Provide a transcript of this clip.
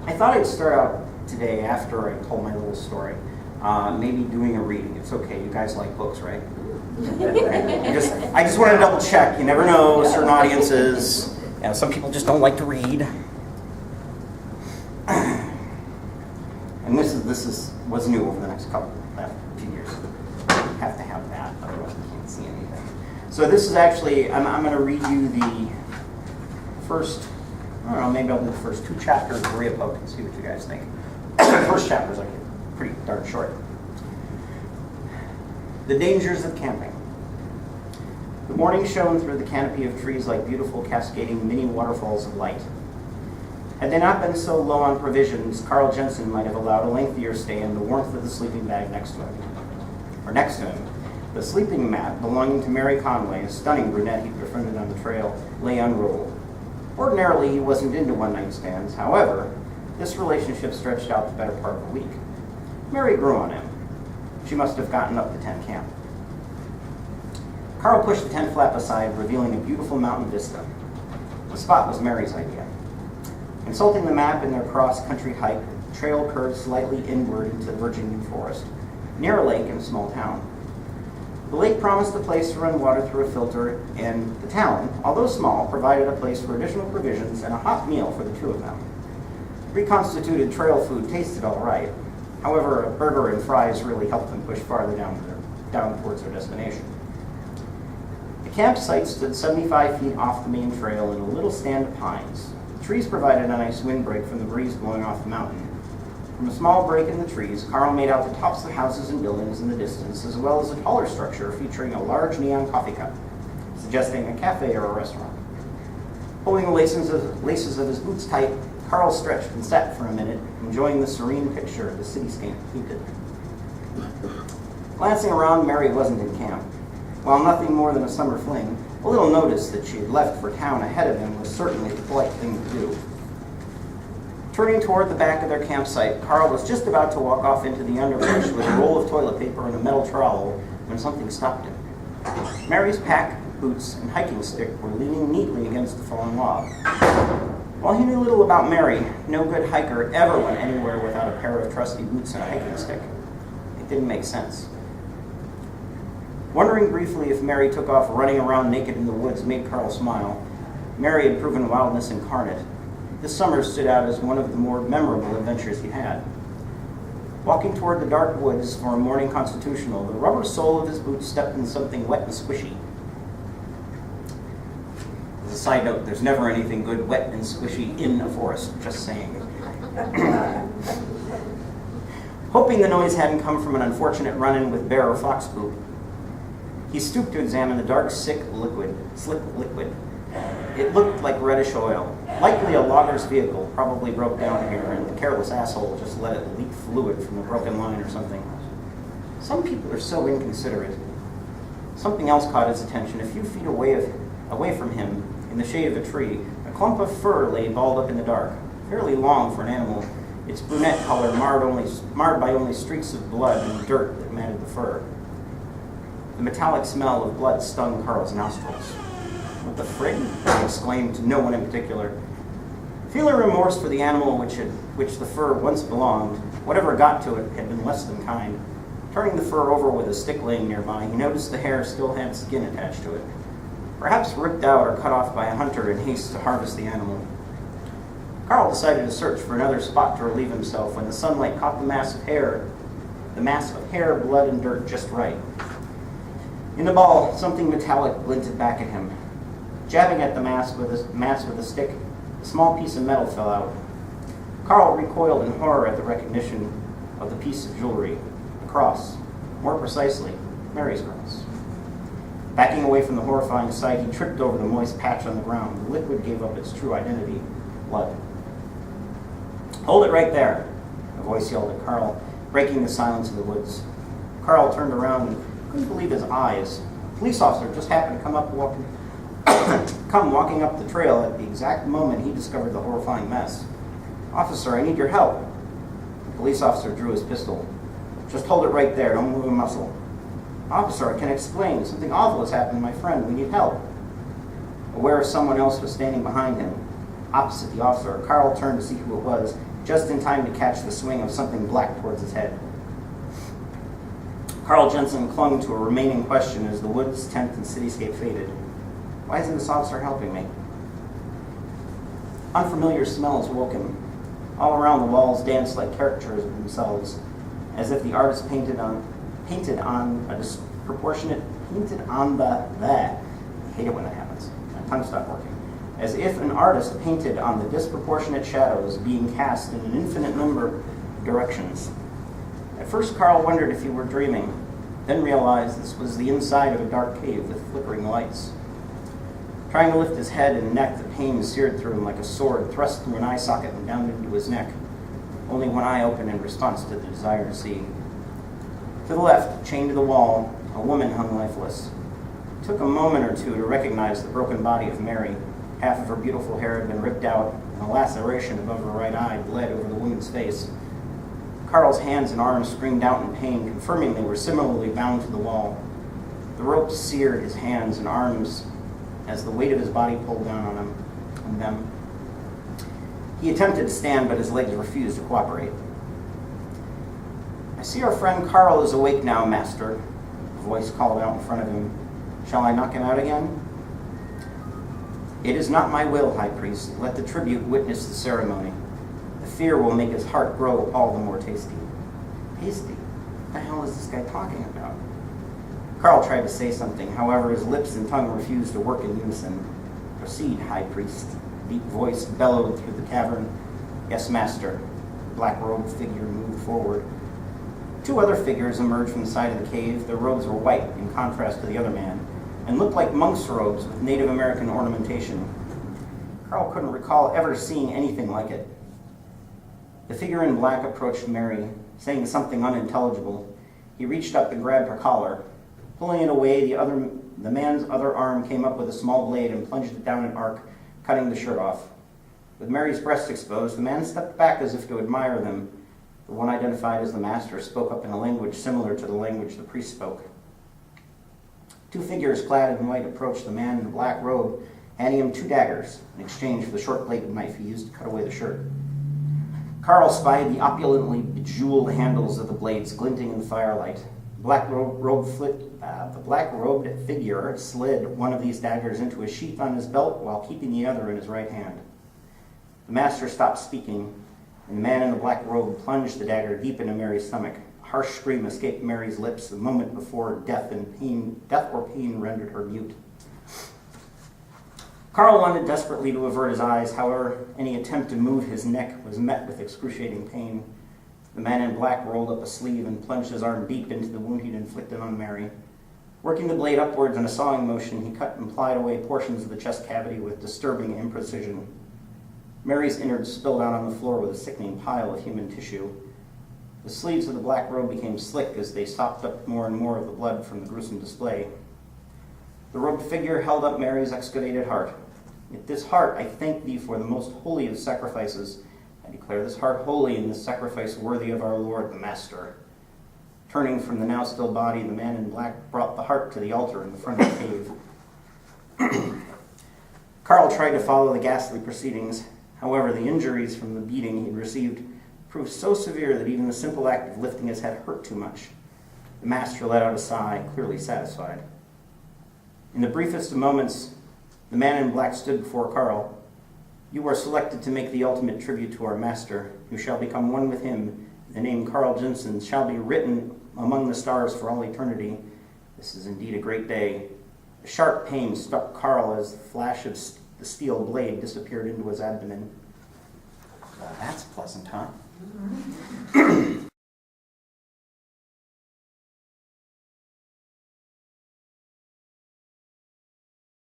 I thought I'd start out today after I told my little story, maybe doing a reading. It's okay, you guys like books, right? I just want to double check. You never know, certain audiences. Some people just don't like to read. And this was new over the next few years. You have to have that, otherwise you can't see anything. So this is actually, I'm going to read you the first, I don't know, maybe I'll do the first 2 chapters of Riapoke and see what you guys think. The first chapter is like pretty darn short. The dangers of camping. The morning shone through the canopy of trees like beautiful cascading mini waterfalls of light. Had they not been so low on provisions, Carl Jensen might have allowed a lengthier stay in the warmth of the sleeping bag next to him. The sleeping mat belonging to Mary Conway, a stunning brunette he'd befriended on the trail, lay unrolled. Ordinarily, he wasn't into one-night stands. However, this relationship stretched out the better part of a week. Mary grew on him. She must have gotten up the tent camp. Carl pushed the tent flap aside, revealing a beautiful mountain vista. The spot was Mary's idea. Consulting the map in their cross-country hike, the trail curved slightly inward into the Virginia forest, near a lake and a small town. The lake promised a place to run water through a filter, and the town, although small, provided a place for additional provisions and a hot meal for the 2 of them. Reconstituted trail food tasted all right. However, a burger and fries really helped them push farther down towards their destination. The campsite stood 75 feet off the main trail in a little stand of pines. The trees provided a nice windbreak from the breeze blowing off the mountain. From a small break in the trees, Carl made out the tops of houses and buildings in the distance, as well as a taller structure featuring a large neon coffee cup, suggesting a cafe or a restaurant. Pulling the laces of his boots tight, Carl stretched and sat for a minute, enjoying the serene picture the cityscape painted. Glancing around, Mary wasn't in camp. While nothing more than a summer fling, a little notice that she had left for town ahead of him was certainly the polite thing to do. Turning toward the back of their campsite, Carl was just about to walk off into the underbrush with a roll of toilet paper and a metal trowel when something stopped him. Mary's pack, boots, and hiking stick were leaning neatly against the fallen log. While he knew little about Mary, no good hiker ever went anywhere without a pair of trusty boots and a hiking stick. It didn't make sense. Wondering briefly if Mary took off running around naked in the woods made Carl smile. Mary had proven wildness incarnate. This summer stood out as one of the more memorable adventures he had. Walking toward the dark woods for a morning constitutional, the rubber sole of his boot stepped in something wet and squishy. As a side note, there's never anything good wet and squishy in a forest, just saying. Hoping the noise hadn't come from an unfortunate run-in with bear or fox poop, he stooped to examine the dark, slick liquid. It looked like reddish oil. Likely a logger's vehicle probably broke down here, and the careless asshole just let it leak fluid from a broken line or something. Some people are so inconsiderate. Something else caught his attention. A few feet away from him, in the shade of a tree, a clump of fur lay balled up in the dark, fairly long for an animal, its brunette color marred by only streaks of blood and dirt that matted the fur. The metallic smell of blood stung Carl's nostrils. "What the frig?" he exclaimed to no one in particular. Feeling remorse for the animal which the fur once belonged, whatever got to it had been less than kind. Turning the fur over with a stick laying nearby, he noticed the hair still had skin attached to it, perhaps ripped out or cut off by a hunter in haste to harvest the animal. Carl decided to search for another spot to relieve himself when the sunlight caught the mass of hair, blood, and dirt just right. In the ball, something metallic glinted back at him. Jabbing at the mass with a stick, a small piece of metal fell out. Carl recoiled in horror at the recognition of the piece of jewelry, a cross, more precisely, Mary's cross. Backing away from the horrifying sight, he tripped over the moist patch on the ground. The liquid gave up its true identity, blood. "Hold it right there," a voice yelled at Carl, breaking the silence of the woods. Carl turned around and couldn't believe his eyes. A police officer just happened to come walking up the trail at the exact moment he discovered the horrifying mess. "Officer, I need your help." The police officer drew his pistol. "Just hold it right there, don't move a muscle." "Officer, I can explain. Something awful has happened to my friend. We need help." Aware someone else was standing behind him, opposite the officer, Carl turned to see who it was just in time to catch the swing of something black towards his head. Carl Jensen clung to a remaining question as the woods, tent, and cityscape faded. Why isn't this officer helping me? Unfamiliar smells woke him. All around the walls danced like caricatures of themselves, as if the artist painted on the I hate it when that happens. My tongue stopped working. As if an artist painted on the disproportionate shadows being cast in an infinite number of directions. At first, Carl wondered if he were dreaming, then realized this was the inside of a dark cave with flickering lights. Trying to lift his head and neck, the pain seared through him like a sword thrust through an eye socket and down into his neck. Only one eye open in response to the desire to see. To the left, chained to the wall, a woman hung lifeless. It took a moment or two to recognize the broken body of Mary. Half of her beautiful hair had been ripped out, and a laceration above her right eye bled over the woman's face. Carl's hands and arms screamed out in pain, confirming they were similarly bound to the wall. The rope seared his hands and arms as the weight of his body pulled down on them. He attempted to stand, but his legs refused to cooperate. I see our friend Carl is awake now, Master, a voice called out in front of him. Shall I knock him out again? It is not my will, High Priest. Let the tribute witness the ceremony. The fear will make his heart grow all the more tasty. Tasty? What the hell is this guy talking about? Carl tried to say something, however, his lips and tongue refused to work in unison. Proceed, High Priest. Deep voice bellowed through the cavern. Yes, Master. The black-robed figure moved forward. Two other figures emerged from the side of the cave. Their robes were white, in contrast to the other man, and looked like monks' robes with Native American ornamentation. Carl couldn't recall ever seeing anything like it. The figure in black approached Mary, saying something unintelligible. He reached up and grabbed her collar. Pulling it away, the man's other arm came up with a small blade and plunged it down an arc, cutting the shirt off. With Mary's breast exposed, the man stepped back as if to admire them. The one identified as the Master spoke up in a language similar to the language the priest spoke. Two figures clad in white approached the man in the black robe, handing him two daggers in exchange for the short-bladed knife he used to cut away the shirt. Carl spied the opulently bejeweled handles of the blades glinting in the firelight. The black-robed figure slid one of these daggers into a sheath on his belt while keeping the other in his right hand. The Master stopped speaking, and the man in the black robe plunged the dagger deep into Mary's stomach. A harsh scream escaped Mary's lips the moment before death or pain rendered her mute. Carl wanted desperately to avert his eyes. However, any attempt to move his neck was met with excruciating pain. The man in black rolled up a sleeve and plunged his arm deep into the wound he'd inflicted on Mary. Working the blade upwards in a sawing motion, he cut and plied away portions of the chest cavity with disturbing imprecision. Mary's innards spilled out on the floor with a sickening pile of human tissue. The sleeves of the black robe became slick as they sopped up more and more of the blood from the gruesome display. The robed figure held up Mary's excavated heart. At this heart, I thank thee for the most holy of sacrifices. I declare this heart holy and this sacrifice worthy of our Lord, the Master. Turning from the now still body, the man in black brought the heart to the altar in the front of the cave. Carl tried to follow the ghastly proceedings. However, the injuries from the beating he'd received proved so severe that even the simple act of lifting his head hurt too much. The Master let out a sigh, clearly satisfied. In the briefest of moments, the man in black stood before Carl. You are selected to make the ultimate tribute to our Master. You shall become one with him. The name Carl Jensen shall be written among the stars for all eternity. This is indeed a great day. A sharp pain struck Carl as the flash of the steel blade disappeared into his abdomen. Well, that's pleasant, huh?